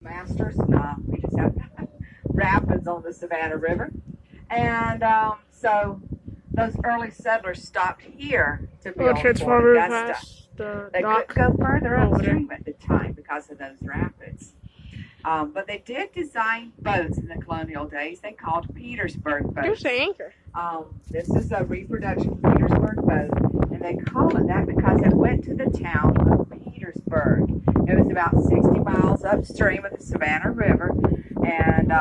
Masters. No, we just have rapids on the Savannah River. And so those early settlers stopped here to Oh, build Fort Transformer Augusta. past the They dock. couldn't go further over upstream at the time because of those rapids. But they did design boats in the colonial days. They called Petersburg boats. There's the anchor. This is a reproduction Petersburg boat, and they call it that because it went to the town of Petersburg. It was about 60 miles upstream of the Savannah River, and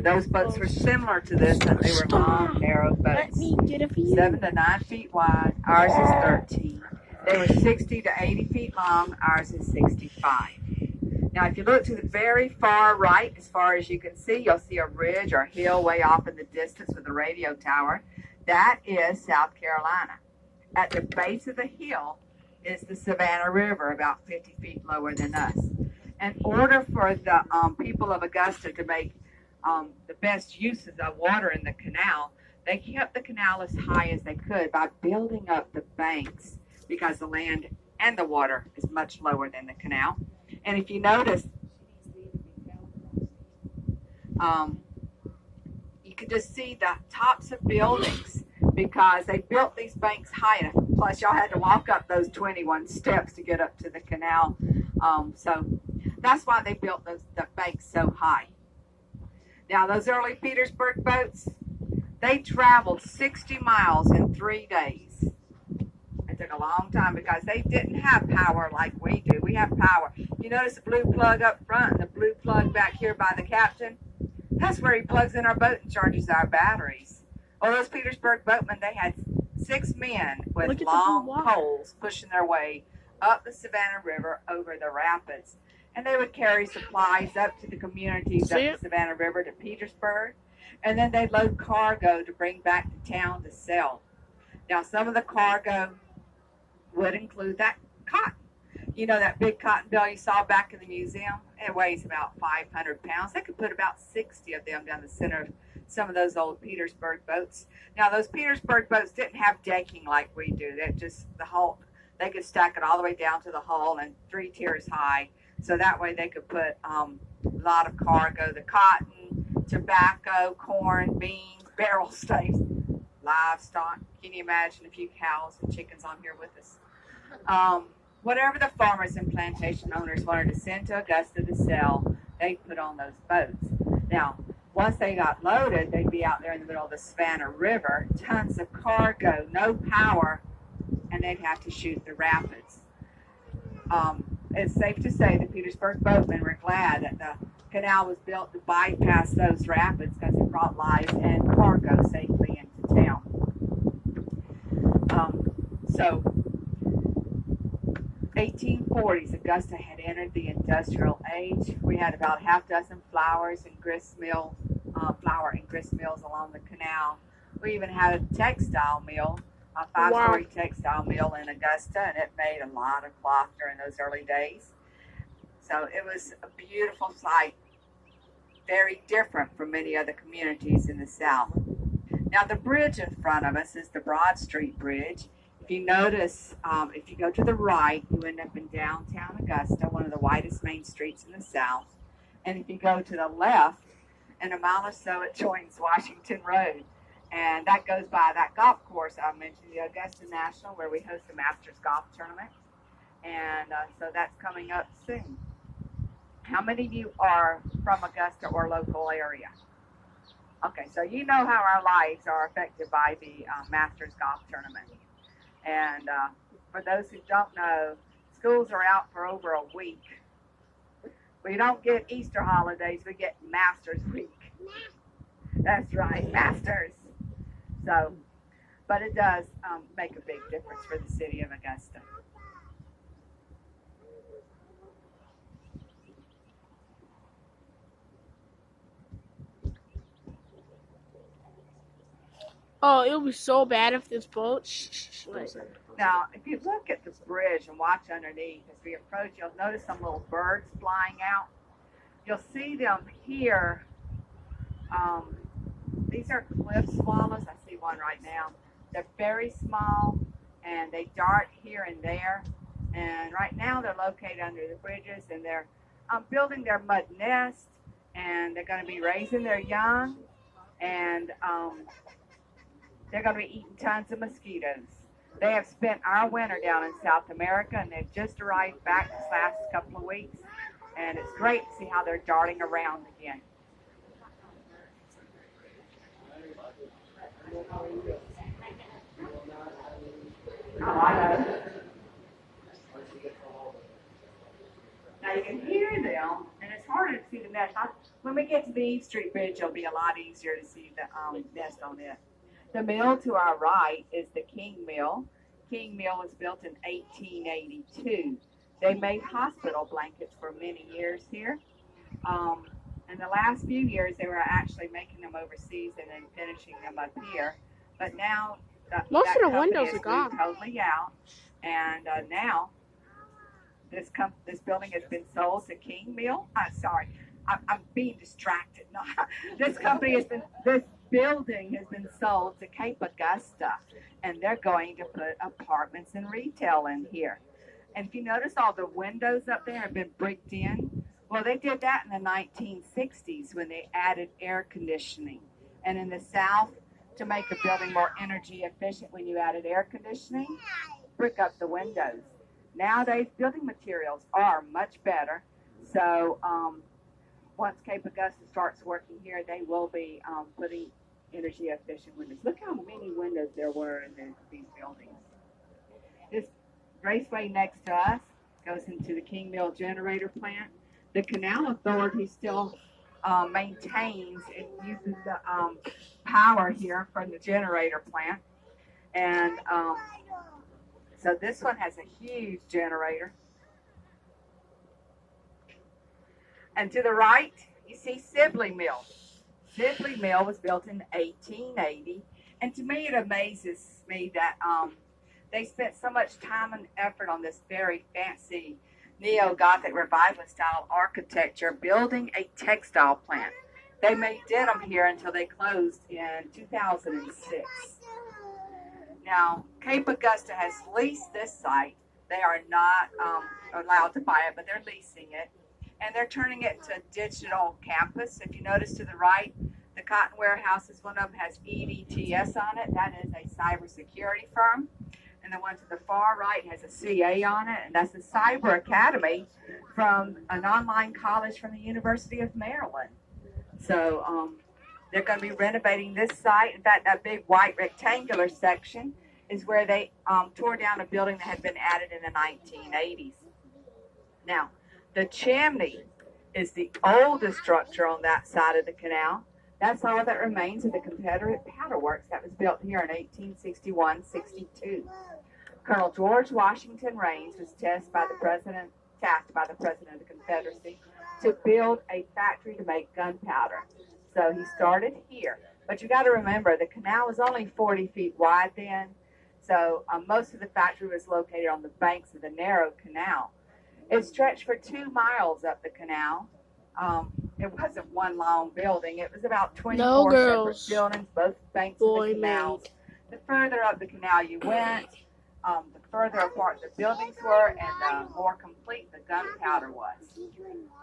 those boats were similar to this, but they were long, narrow Let boats, me get a view. 7 to 9 feet wide. Ours is 13. They were 60 to 80 feet long. Ours is 65. Now, if you look to the very far right, as far as you can see, you'll see a ridge or hill way off in the distance with a radio tower. That is South Carolina. At the base of the hill is the Savannah River, about 50 feet lower than us. In order for the people of Augusta to make the best uses of water in the canal, they kept the canal as high as they could by building up the banks because the land and the water is much lower than the canal. And if you notice, you can just see the tops of buildings because they built these banks high enough. Plus, y'all had to walk up those 21 steps to get up to the canal. So that's why they built the banks so high. Now, those early Petersburg boats, they traveled 60 miles in 3 days. It took a long time because they didn't have power like we do. We have power. You notice the blue plug up front and the blue plug back here by the captain? That's where he plugs in our boat and charges our batteries. Well, those Petersburg boatmen, they had 6 men with long poles pushing their way up the Savannah River over the rapids. And they would carry supplies up to the communities up the Savannah River to Petersburg. And then they'd load cargo to bring back to town to sell. Now, some of the cargo would include that cotton. You know that big cotton bale you saw back in the museum? It weighs about 500 pounds. They could put about 60 of them down the center of some of those old Petersburg boats. Now, those Petersburg boats didn't have decking like we do. They're just the hull. They could stack it all the way down to the hull and 3 tiers high. So that way they could put a lot of cargo, the cotton, tobacco, corn, beans, barrel staves, livestock. Can you imagine a few cows and chickens on here with us? Whatever the farmers and plantation owners wanted to send to Augusta to sell, they put on those boats. Now, once they got loaded, they'd be out there in the middle of the Savannah River, tons of cargo, no power, and they'd have to shoot the rapids. It's safe to say the Petersburg boatmen were glad that the canal was built to bypass those rapids because it brought lives and cargo safely into town. So 1840s, Augusta had entered the industrial age. We had about half dozen flour and grist mills along the canal. We even had a textile mill, a 5-story textile mill in Augusta, and it made a lot of cloth during those early days. So it was a beautiful sight, very different from many other communities in the South. Now, the bridge in front of us is the Broad Street Bridge. If you notice, if you go to the right, you end up in downtown Augusta, one of the widest main streets in the South. And if you go to the left, in a mile or so, it joins Washington Road. And that goes by that golf course I mentioned, the Augusta National, where we host the Masters Golf Tournament. And so that's coming up soon. How many of you are from Augusta or local area? Okay, so you know how our lives are affected by the Masters Golf Tournament. And for those who don't know, schools are out for over a week. We don't get Easter holidays, we get Masters Week. That's right, Masters. So, but it does make a big difference for the city of Augusta. Oh, it would be so bad if this boat. Now, if you look at the bridge and watch underneath, as we approach, you'll notice some little birds flying out. You'll see them here. These are cliff swallows. I see one right now. They're very small, and they dart here and there. And right now, they're located under the bridges, and they're building their mud nest, and they're going to be raising their young, and they're going to be eating tons of mosquitoes. They have spent our winter down in South America, and they've just arrived back this last couple of weeks, and it's great to see how they're darting around again. Oh, I know. Now you can hear them, and it's harder to see the nest. When we get to the Eve Street Bridge, it'll be a lot easier to see the nest on it. The mill to our right is the King Mill. King Mill was built in 1882. They made hospital blankets for many years here. In the last few years, they were actually making them overseas and then finishing them up here. But now Most that of the company windows has are gone. moved totally out, and now this building has been sold to King Mill. I'm being distracted. No, this building has been sold to Cape Augusta, and they're going to put apartments and retail in here. And if you notice, all the windows up there have been bricked in. Well, they did that in the 1960s when they added air conditioning. And in the South, to make a building more energy efficient, when you added air conditioning, brick up the windows. Nowadays, building materials are much better. So once Cape Augusta starts working here, they will be putting energy efficient windows. Look how many windows there were in these buildings. This raceway next to us goes into the King Mill generator plant. The Canal Authority still maintains and uses the power here from the generator plant. And so this one has a huge generator. And to the right, you see Sibley Mill. Sibley Mill was built in 1880. And to me, it amazes me that they spent so much time and effort on this very fancy neo-Gothic revivalist style architecture, building a textile plant. They made denim here until they closed in 2006. Now, Cape Augusta has leased this site. They are not allowed to buy it, but they're leasing it. And they're turning it into a digital campus. If you notice to the right, the Cotton Warehouses, one of them has EDTS on it. That is a cybersecurity firm. And the one to the far right has a CA on it, and that's the Cyber Academy from an online college from the University of Maryland. So they're going to be renovating this site. In fact, that big white rectangular section is where they tore down a building that had been added in the 1980s. Now, the chimney is the oldest structure on that side of the canal. That's all that remains of the Confederate powder works that was built here in 1861-62. Colonel George Washington Raines was tasked by the President of the Confederacy to build a factory to make gunpowder. So he started here. But you got to remember, the canal was only 40 feet wide then, so most of the factory was located on the banks of the narrow canal. It stretched for 2 miles up the canal. It wasn't one long building. It was about 24 separate buildings, both banks of the canal. The further up the canal you went, the further apart the buildings were, and the more complete the gunpowder was.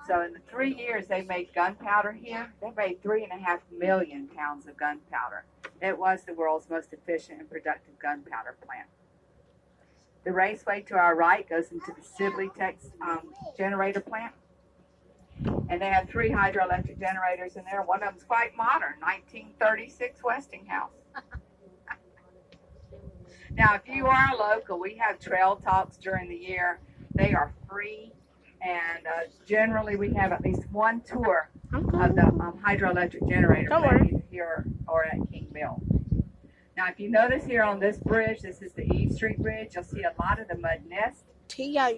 So in the 3 years they made gunpowder here, they made 3.5 million pounds of gunpowder. It was the world's most efficient and productive gunpowder plant. The raceway to our right goes into the Sibley generator plant. And they have 3 hydroelectric generators in there. One of them's quite modern, 1936 Westinghouse. Now, if you are local, we have trail talks during the year. They are free, and generally we have at least one tour of the hydroelectric generator plant either here or at King Mill. Now, if you notice here on this bridge, this is the Eve Street Bridge, you'll see a lot of the mud nests.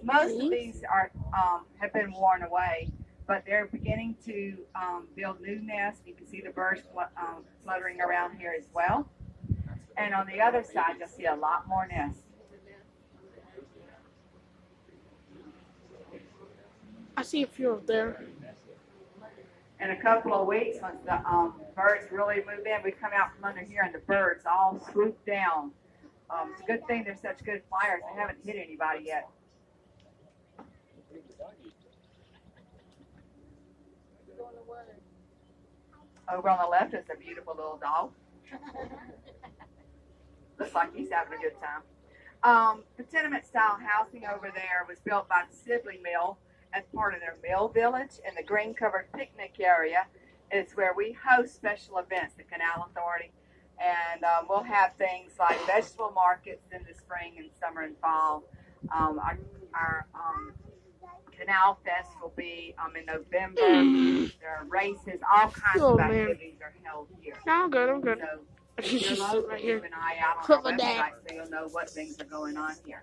Most of these have been worn away, but they're beginning to build new nests. You can see the birds fluttering around here as well. And on the other side, you'll see a lot more nests. I see a few up there. In a couple of weeks, once the birds really move in, we come out from under here and the birds all swoop down. It's a good thing they're such good flyers. They haven't hit anybody yet. Over on the left is a beautiful little dog. Looks like he's having a good time. The tenement style housing over there was built by the Sibley Mill as part of their mill village, and the green covered picnic area is where we host special events, the Canal Authority. And we'll have things like vegetable markets in the spring and summer and fall. Our Canal Fest will be in November. There are races, all kinds Oh, of man. activities are held here. No, I'm good. I'm good. So Just you're sit local, right keep here. an eye out on Put our my dad. website so you'll know what things are going on here.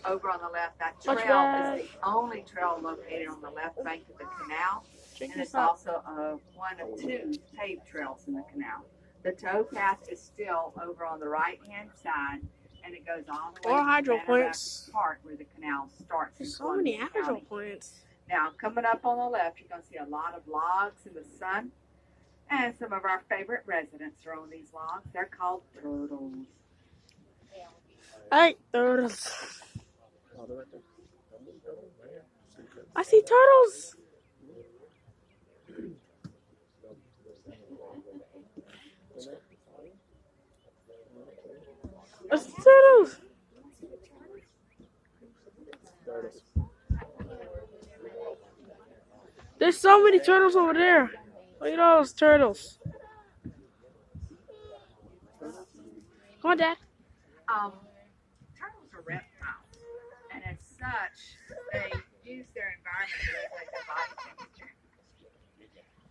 Over on the left, that Watch trail that. is the only trail located on the left bank of the canal, Check and it's this out. also one of two paved trails in the canal. The tow path is still over on the right-hand side, and it goes all the way More to hydro Santa plants. Barbara Park where the canal starts. in There's so many Columbia hydro County. plants. Now, coming up on the left, you're going to see a lot of logs in the sun. And some of our favorite residents are on these logs. They're called turtles. Hey, turtles. I see turtles. There's turtles. There's so many turtles over there. Look at all those turtles. Come on, Dad. Turtles are reptiles. And as such, they use their environment to regulate their body temperature.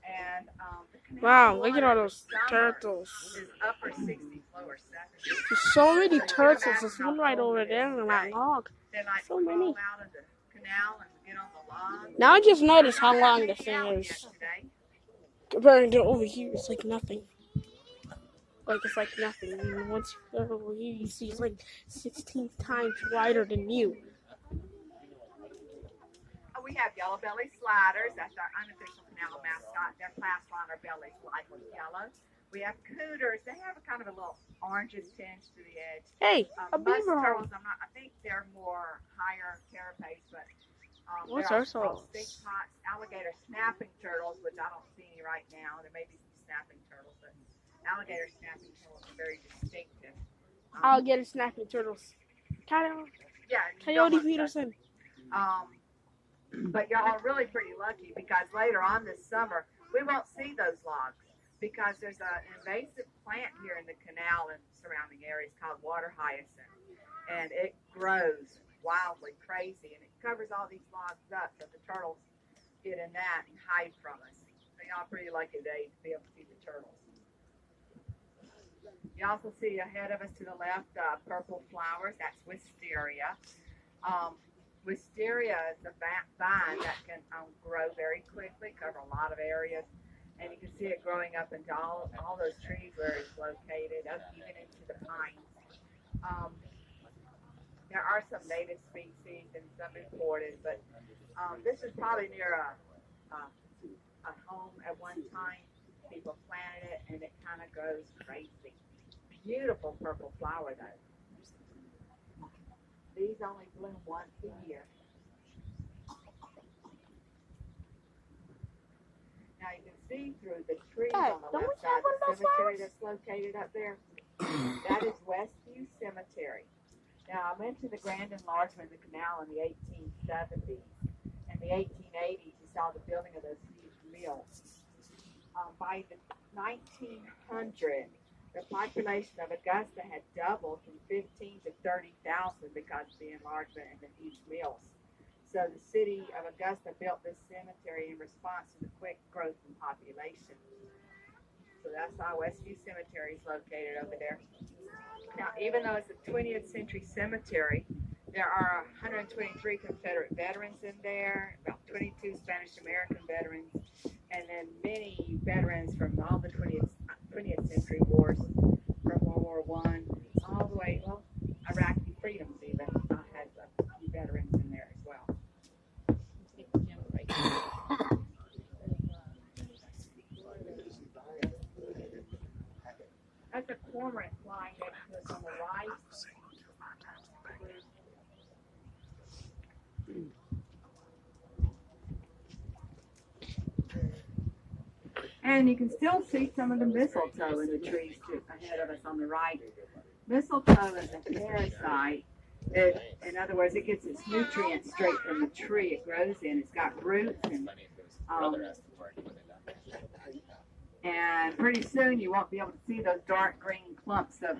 And the canal Wow, look at all water those in the summer turtles. is upper 60s, lower 70s. There's so many turtles. There's one right over there on that log. They like So to many. crawl out of the canal and get on the log. Now I just noticed how Not long the taken thing out is. yet today. Compared to over here, it's like nothing. Like it's like nothing. And once you go over here, you see it's like 16 times wider than you. We have yellow belly sliders. That's our unofficial canal mascot. Their class line are bellies light with yellow. We have cooters. They have a kind of a little oranges tinge to the edge. Hey, a Musk beaver hole. turtles, I think they're more higher carapace, but What's they're our also sauce? stink pots, alligator snapping turtles, which I don't see any right now. There may be some snapping turtles, but alligator snapping turtles are very distinctive. Alligator snapping turtles. Coyote Yeah, you don't want to touch Peterson. But y'all are really pretty lucky because later on this summer, we won't see those logs because there's an invasive plant here in the canal and surrounding areas called water hyacinth. And it grows wildly crazy and it covers all these logs up so the turtles get in that and hide from us. So y'all are pretty lucky today to be able to see the turtles. You also see ahead of us to the left purple flowers. That's wisteria. Wisteria is a vine that can grow very quickly, cover a lot of areas, and you can see it growing up into all those trees where it's located, up even into the pines. There are some native species and some imported, but this is probably near a home at one time. People planted it, and it kind of grows crazy. Beautiful purple flower, though. These only bloom once a year. Now you can see through the trees Hey, on the don't we left have side one of the those cemetery flowers? that's located up there. That is Westview Cemetery. Now I mentioned the grand enlargement of the canal in the 1870s. In the 1880s, you saw the building of those huge mills. By the 1900, the population of Augusta had doubled from 15 to 30,000 because of the enlargement and the huge mills. So the city of Augusta built this cemetery in response to the quick growth in population. So that's why Westview Cemetery is located over there. Now, even though it's a 20th century cemetery, there are 123 Confederate veterans in there, about 22 Spanish American veterans, and then many veterans from all the 20th century wars, from World War I, all the way, well, Iraqi freedoms even. I had a few veterans in there as well. That's a cormorant flying next to us on the right. And you can still see some of the mistletoe in the trees ahead of us on the right. Mistletoe is a parasite. In other words, it gets its nutrients straight from the tree it grows in. It's got roots and pretty soon you won't be able to see those dark green clumps of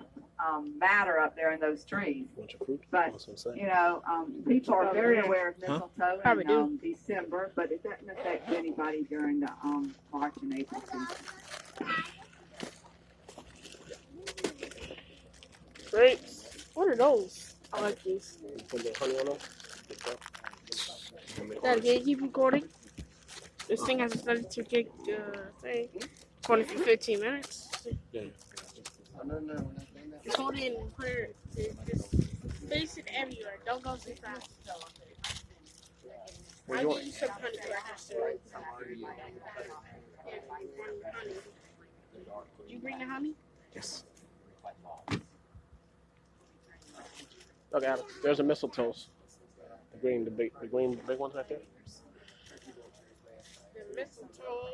matter up there in those trees. But people are very aware of mistletoe in December, but it doesn't affect anybody during the March and April season. Grapes. What are those? I like these. Put the honey on them. Dad, can you keep recording? This thing has a 32 gig thing. 20 for 15 minutes. Yeah. Just hold it and put it, just place it everywhere. Don't go too fast. I'll give you some honey right after. Honey. Did you bring the honey? Yes. Look, Adam. There's a mistletoes. The big ones right there. The mistletoe.